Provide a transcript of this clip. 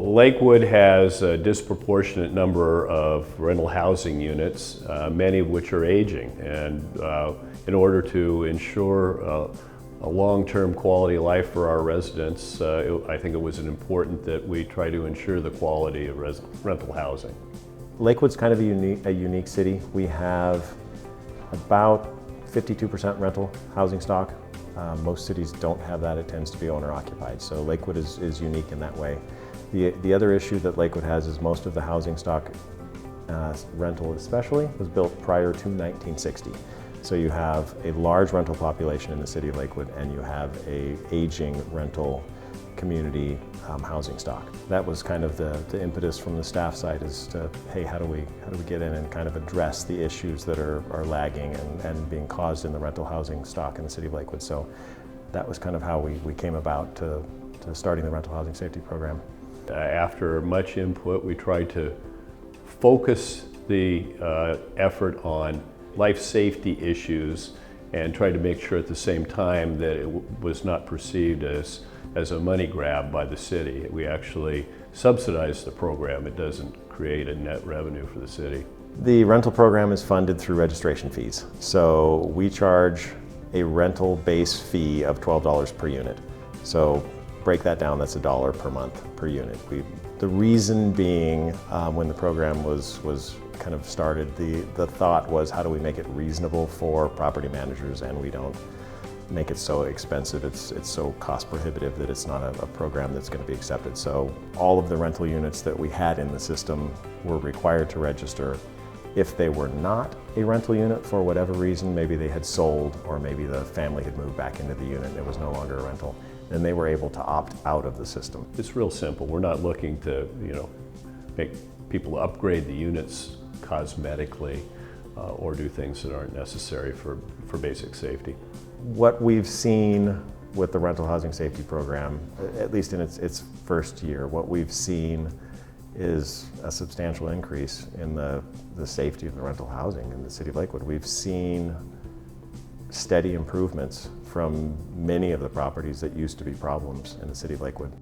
Lakewood has a disproportionate number of rental housing units, many of which are aging. And in order to ensure a long-term quality of life for our residents, I think it was important that we try to ensure the quality of rental housing. Lakewood's kind of a unique city. We have about 52% rental housing stock. Most cities don't have that. It tends to be owner-occupied. So Lakewood is unique in that way. The other issue that Lakewood has is most of the housing stock, rental especially, was built prior to 1960. So you have a large rental population in the city of Lakewood, and you have a aging rental community housing stock. That was kind of the impetus from the staff side, is to, hey, how do we get in and kind of address the issues that are lagging and being caused in the rental housing stock in the city of Lakewood. So that was kind of how we came about to starting the rental housing safety program. After much input, we tried to focus the effort on life safety issues and tried to make sure at the same time that it was not perceived as a money grab by the city. We actually subsidize the program. It doesn't create a net revenue for the city. The rental program is funded through registration fees. So we charge a rental base fee of $12 per unit. So break that down, that's $1 per month per unit. The reason being, when the program was kind of started, the thought was, how do we make it reasonable for property managers, and we don't make it so expensive, it's so cost prohibitive that it's not a program that's going to be accepted. So all of the rental units that we had in the system were required to register. If they were not a rental unit for whatever reason, maybe they had sold, or maybe the family had moved back into the unit and it was no longer a rental, then they were able to opt out of the system. It's real simple. We're not looking to, make people upgrade the units cosmetically or do things that aren't necessary for basic safety. What we've seen with the rental housing safety program, at least in its first year, what we've seen is a substantial increase in the safety of the rental housing in the city of Lakewood. We've seen steady improvements from many of the properties that used to be problems in the city of Lakewood.